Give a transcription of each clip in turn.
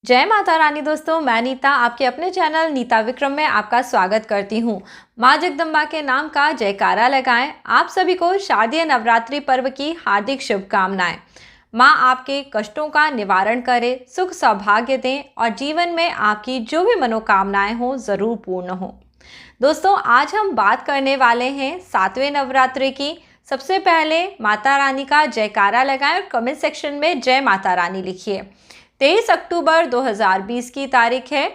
जय माता रानी दोस्तों, मैं नीता आपके अपने चैनल नीता विक्रम में आपका स्वागत करती हूँ। माँ जगदम्बा के नाम का जयकारा लगाएं। आप सभी को शारदीय नवरात्रि पर्व की हार्दिक शुभकामनाएं। माँ आपके कष्टों का निवारण करे, सुख सौभाग्य दें और जीवन में आपकी जो भी मनोकामनाएं हो ज़रूर पूर्ण हो। दोस्तों, आज हम बात करने वाले हैं 7वें नवरात्रि की। सबसे पहले माता रानी का जयकारा लगाएं और कमेंट सेक्शन में जय माता रानी लिखिए। 23 अक्टूबर 2020 की तारीख है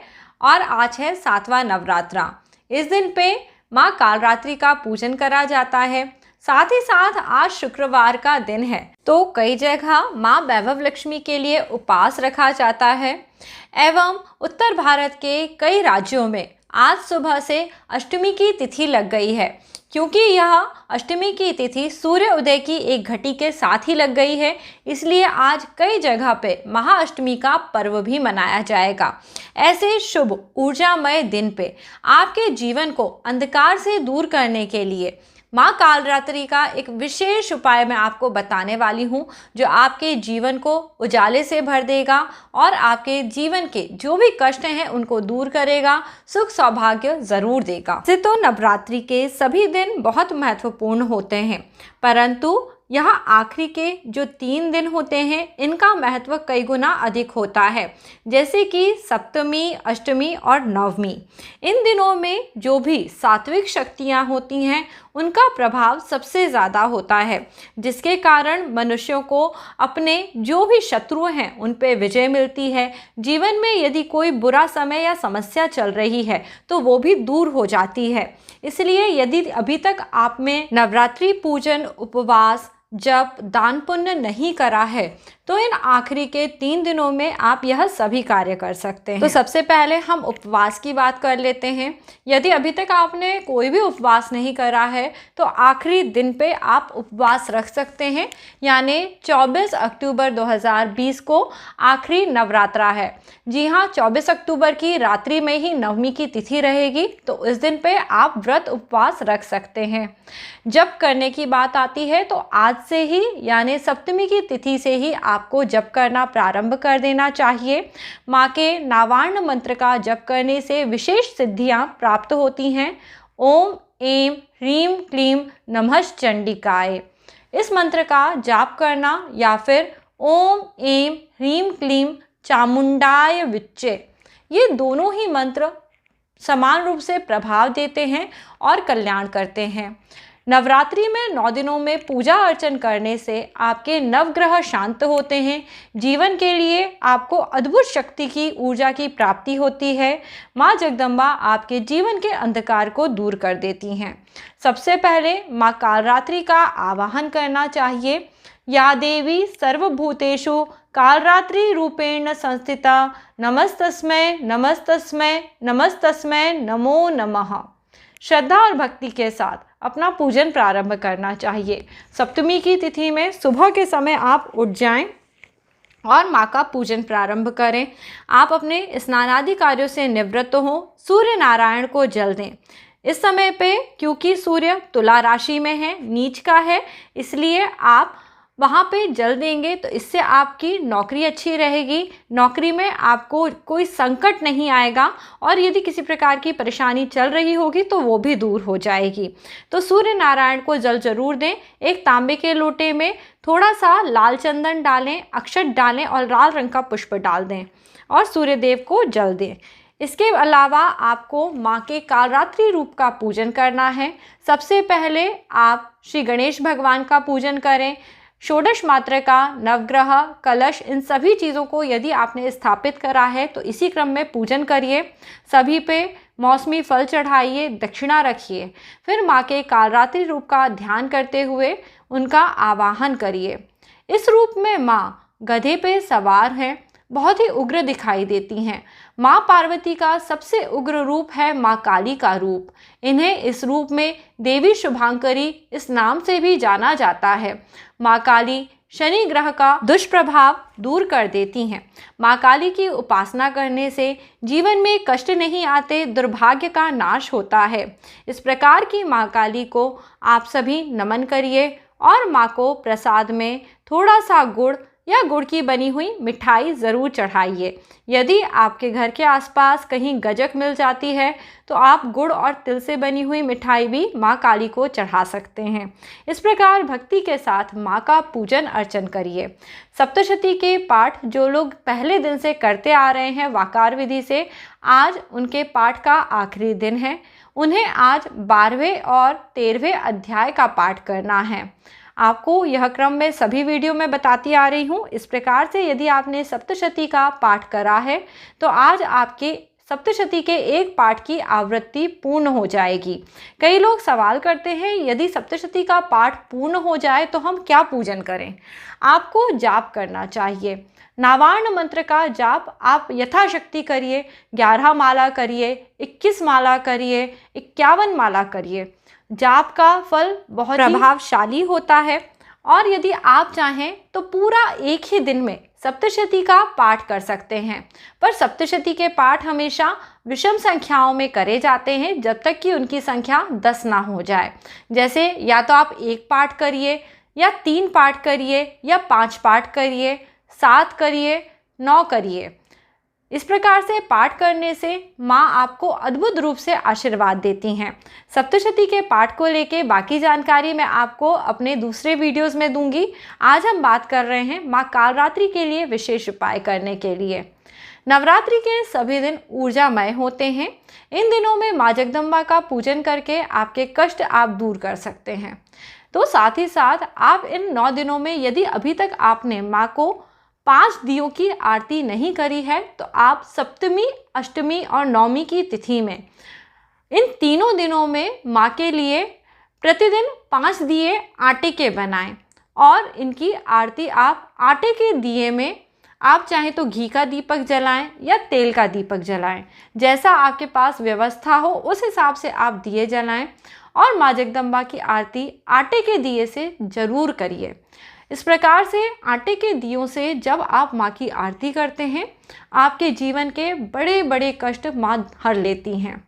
और आज है 7वां नवरात्रा। इस दिन पे माँ कालरात्रि का पूजन करा जाता है। साथ ही साथ आज शुक्रवार का दिन है, तो कई जगह माँ वैभव लक्ष्मी के लिए उपवास रखा जाता है। एवं उत्तर भारत के कई राज्यों में आज सुबह से अष्टमी की तिथि लग गई है। क्योंकि यह अष्टमी की तिथि सूर्य उदय की एक घटी के साथ ही लग गई है, इसलिए आज कई जगह पे महाअष्टमी का पर्व भी मनाया जाएगा। ऐसे शुभ ऊर्जामय दिन पे आपके जीवन को अंधकार से दूर करने के लिए माँ कालरात्रि का एक विशेष उपाय मैं आपको बताने वाली हूँ, जो आपके जीवन को उजाले से भर देगा और आपके जीवन के जो भी कष्ट हैं उनको दूर करेगा, सुख सौभाग्य ज़रूर देगा। वैसे तो नवरात्रि के सभी दिन बहुत महत्वपूर्ण होते हैं, परंतु यह आखिरी के जो 3 दिन होते हैं इनका महत्व कई गुना अधिक होता है, जैसे कि सप्तमी, अष्टमी और नवमी। इन दिनों में जो भी सात्विक शक्तियाँ होती हैं उनका प्रभाव सबसे ज़्यादा होता है, जिसके कारण मनुष्यों को अपने जो भी शत्रु हैं उन पे विजय मिलती है। जीवन में यदि कोई बुरा समय या समस्या चल रही है तो वो भी दूर हो जाती है। इसलिए यदि अभी तक आप में नवरात्रि पूजन, उपवास, जप, दान पुण्य नहीं करा है तो इन आखिरी के 3 दिनों में आप यह सभी कार्य कर सकते हैं। तो सबसे पहले हम उपवास की बात कर लेते हैं। यदि अभी तक आपने कोई भी उपवास नहीं करा है तो आखिरी दिन पे आप उपवास रख सकते हैं, यानी 24 अक्टूबर 2020 को आखिरी नवरात्रा है। जी हाँ, 24 अक्टूबर की रात्रि में ही नवमी की तिथि रहेगी, तो इस दिन पे आप व्रत उपवास रख सकते हैं। जप करने की बात आती है तो आज से ही यानी सप्तमी की तिथि से ही आपको जप करना प्रारंभ कर देना चाहिए। माँ के नावार्ण मंत्र का जप करने से विशेष सिद्धियाँ प्राप्त होती हैं। ओम ऐं ह्रीं क्लीं नमः चंडिकाय, इस मंत्र का जाप करना या फिर ओम ऐं ह्रीं क्लीं चामुंडाय विच्चे, ये दोनों ही मंत्र समान रूप से प्रभाव देते हैं और कल्याण करते हैं। नवरात्रि में 9 दिनों में पूजा अर्चन करने से आपके नवग्रह शांत होते हैं। जीवन के लिए आपको अद्भुत शक्ति की ऊर्जा की प्राप्ति होती है। माँ जगदम्बा आपके जीवन के अंधकार को दूर कर देती हैं। सबसे पहले माँ कालरात्रि का आवाहन करना चाहिए। या देवी सर्वभूतेषु कालरात्रि रूपेण संस्थिता नमस्तस्मै नमस्तस्मै नमस्तस्मै नमो नमः। श्रद्धा और भक्ति के साथ अपना पूजन प्रारंभ करना चाहिए। सप्तमी की तिथि में सुबह के समय आप उठ जाएं और माँ का पूजन प्रारंभ करें। आप अपने स्नानादि कार्यों से निवृत्त हों, सूर्य नारायण को जल दें। इस समय पे क्योंकि सूर्य तुला राशि में है, नीच का है, इसलिए आप वहाँ पे जल देंगे तो इससे आपकी नौकरी अच्छी रहेगी। नौकरी में आपको कोई संकट नहीं आएगा और यदि किसी प्रकार की परेशानी चल रही होगी तो वो भी दूर हो जाएगी। तो सूर्य नारायण को जल जरूर दें। एक तांबे के लोटे में थोड़ा सा लाल चंदन डालें, अक्षत डालें और लाल रंग का पुष्प डाल दें और सूर्य देव को जल दें। इसके अलावा आपको माँ के कालरात्रि रूप का पूजन करना है। सबसे पहले आप श्री गणेश भगवान का पूजन करें। षोडश मात्रा का, नवग्रह, कलश, इन सभी चीज़ों को यदि आपने स्थापित करा है तो इसी क्रम में पूजन करिए। सभी पे मौसमी फल चढ़ाइए, दक्षिणा रखिए। फिर माँ के कालरात्रि रूप का ध्यान करते हुए उनका आवाहन करिए। इस रूप में माँ गधे पे सवार हैं, बहुत ही उग्र दिखाई देती हैं। माँ पार्वती का सबसे उग्र रूप है माँ काली का रूप। इन्हें इस रूप में देवी शुभांकरी इस नाम से भी जाना जाता है। माँ काली शनि ग्रह का दुष्प्रभाव दूर कर देती हैं। माँ काली की उपासना करने से जीवन में कष्ट नहीं आते, दुर्भाग्य का नाश होता है। इस प्रकार की माँ काली को आप सभी नमन करिए और माँ को प्रसाद में थोड़ा सा गुड़, या गुड़ की बनी हुई मिठाई ज़रूर चढ़ाइए। यदि आपके घर के आसपास कहीं गजक मिल जाती है तो आप गुड़ और तिल से बनी हुई मिठाई भी माँ काली को चढ़ा सकते हैं। इस प्रकार भक्ति के साथ माँ का पूजन अर्चन करिए। सप्तशती के पाठ जो लोग पहले दिन से करते आ रहे हैं वाकार विधि से, आज उनके पाठ का आखिरी दिन है। उन्हें आज 12वें और 13वें अध्याय का पाठ करना है। आपको यह क्रम मैं सभी वीडियो में बताती आ रही हूँ। इस प्रकार से यदि आपने सप्तशती का पाठ करा है तो आज आपके सप्तशती के एक पाठ की आवृत्ति पूर्ण हो जाएगी। कई लोग सवाल करते हैं यदि सप्तशती का पाठ पूर्ण हो जाए तो हम क्या पूजन करें। आपको जाप करना चाहिए। नावार्ण मंत्र का जाप आप यथाशक्ति करिए। 11 माला करिए, 21 माला करिए, 51 माला करिए। जाप का फल बहुत प्रभावशाली होता है और यदि आप चाहें तो पूरा एक ही दिन में सप्तशती का पाठ कर सकते हैं। पर सप्तशती के पाठ हमेशा विषम संख्याओं में करे जाते हैं जब तक कि उनकी संख्या 10 ना हो जाए। जैसे या तो आप 1 पाठ करिए या 3 पाठ करिए या 5 पाठ करिए, 7 करिए, 9 करिए। इस प्रकार से पाठ करने से माँ आपको अद्भुत रूप से आशीर्वाद देती हैं। सप्तशती के पाठ को लेके बाकी जानकारी मैं आपको अपने दूसरे वीडियोस में दूंगी। आज हम बात कर रहे हैं माँ कालरात्रि के लिए विशेष उपाय करने के लिए। नवरात्रि के सभी दिन ऊर्जामय होते हैं। इन दिनों में माँ जगदम्बा का पूजन करके आपके कष्ट आप दूर कर सकते हैं। तो साथ ही साथ आप इन 9 दिनों में यदि अभी तक आपने माँ को 5 दियों की आरती नहीं करी है तो आप सप्तमी, अष्टमी और नवमी की तिथि में इन तीनों दिनों में माँ के लिए प्रतिदिन 5 दिए आटे के बनाएं और इनकी आरती आप आटे के दिए में आप चाहें तो घी का दीपक जलाएं या तेल का दीपक जलाएं। जैसा आपके पास व्यवस्था हो उस हिसाब से आप दिए जलाएं और माँ जगदम्बा की आरती आटे के दिए से ज़रूर करिए। इस प्रकार से आटे के दियों से जब आप माँ की आरती करते हैं आपके जीवन के बड़े बड़े कष्ट माँ हर लेती हैं।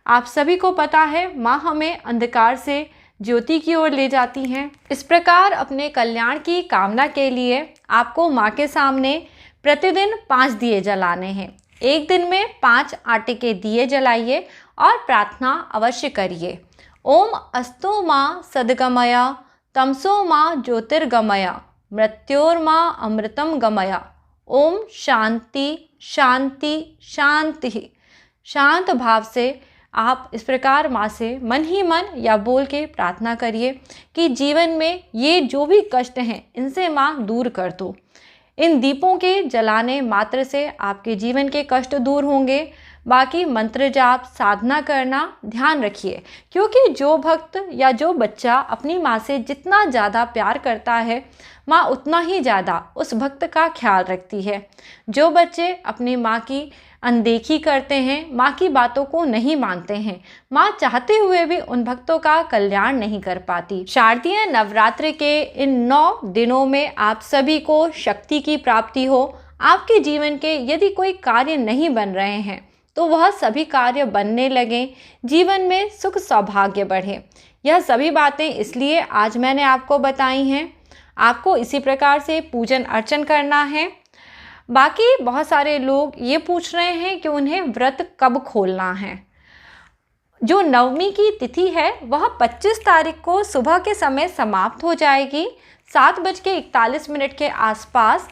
आप सभी को पता है माँ हमें अंधकार से ज्योति की ओर ले जाती हैं। इस प्रकार अपने कल्याण की कामना के लिए आपको माँ के सामने प्रतिदिन 5 दिए जलाने हैं। एक दिन में 5 आटे के दिए जलाइए और प्रार्थना अवश्य करिए। ओम अस्तु माँ सद्गमया, तमसो माँ ज्योतिर्गमया, मृत्योर्माँ अमृतम गमया। ओम शांति शांति शांति। शांत भाव से आप इस प्रकार माँ से मन ही मन या बोल के प्रार्थना करिए कि जीवन में ये जो भी कष्ट हैं इनसे माँ दूर कर दो। इन दीपों के जलाने मात्र से आपके जीवन के कष्ट दूर होंगे। बाकी मंत्र जाप साधना करना ध्यान रखिए, क्योंकि जो भक्त या जो बच्चा अपनी माँ से जितना ज़्यादा प्यार करता है माँ उतना ही ज़्यादा उस भक्त का ख्याल रखती है। जो बच्चे अपनी माँ की अनदेखी करते हैं, माँ की बातों को नहीं मानते हैं, माँ चाहते हुए भी उन भक्तों का कल्याण नहीं कर पाती। शारदीय नवरात्रि के इन 9 दिनों में आप सभी को शक्ति की प्राप्ति हो। आपके जीवन के यदि कोई कार्य नहीं बन रहे हैं तो वह सभी कार्य बनने लगें, जीवन में सुख सौभाग्य बढ़े। यह सभी बातें इसलिए आज मैंने आपको बताई हैं। आपको इसी प्रकार से पूजन अर्चन करना है। बाकी बहुत सारे लोग ये पूछ रहे हैं कि उन्हें व्रत कब खोलना है। जो नवमी की तिथि है वह 25 तारीख को सुबह के समय समाप्त हो जाएगी 7:41 के आसपास।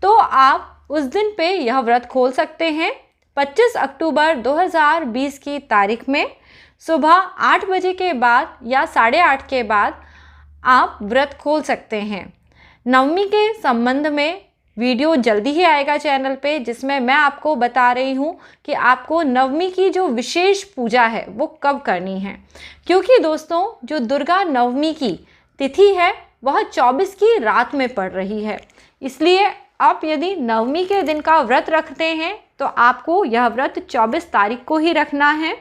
तो आप उस दिन पे यह व्रत खोल सकते हैं। 25 अक्टूबर 2020 की तारीख में सुबह 8 बजे के बाद या 8:30 के बाद आप व्रत खोल सकते हैं। नवमी के संबंध में वीडियो जल्दी ही आएगा चैनल पे, जिसमें मैं आपको बता रही हूँ कि आपको नवमी की जो विशेष पूजा है वो कब करनी है। क्योंकि दोस्तों जो दुर्गा नवमी की तिथि है वह 24 की रात में पड़ रही है, इसलिए आप यदि नवमी के दिन का व्रत रखते हैं तो आपको यह व्रत 24 तारीख को ही रखना है।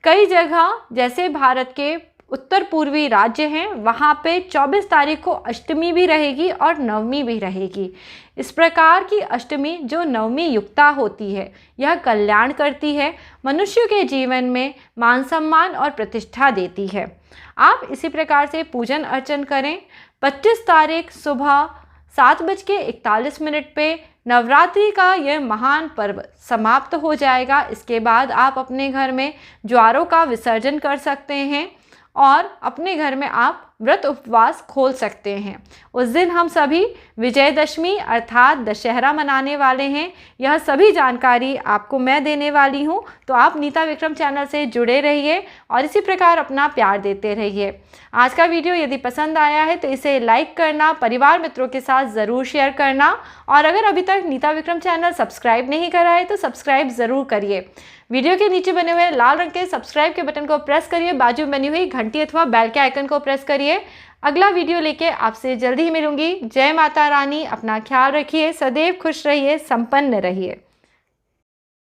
कई जगह जैसे भारत के उत्तर पूर्वी राज्य हैं वहाँ पे 24 तारीख को अष्टमी भी रहेगी और नवमी भी रहेगी। इस प्रकार की अष्टमी जो नवमी युक्ता होती है यह कल्याण करती है, मनुष्य के जीवन में मान सम्मान और प्रतिष्ठा देती है। आप इसी प्रकार से पूजन अर्चन करें। 25 तारीख सुबह 7:41 पे नवरात्रि का यह महान पर्व समाप्त हो जाएगा। इसके बाद आप अपने घर में ज्वारों का विसर्जन कर सकते हैं और अपने घर में आप व्रत उपवास खोल सकते हैं। उस दिन हम सभी विजयदशमी अर्थात दशहरा मनाने वाले हैं। यह सभी जानकारी आपको मैं देने वाली हूँ, तो आप नीता विक्रम चैनल से जुड़े रहिए और इसी प्रकार अपना प्यार देते रहिए। आज का वीडियो यदि पसंद आया है तो इसे लाइक करना, परिवार मित्रों के साथ ज़रूर शेयर करना और अगर अभी तक नीता विक्रम चैनल सब्सक्राइब नहीं करा है तो सब्सक्राइब ज़रूर करिए। वीडियो के नीचे बने हुए लाल रंग के सब्सक्राइब के बटन को प्रेस करिए, बाजू में बनी हुई घंटी अथवा बेल के आइकन को प्रेस करिए। अगला वीडियो लेके आपसे जल्दी ही मिलूंगी। जय माता रानी। अपना ख्याल रखिए, सदैव खुश रहिए, संपन्न रहिए।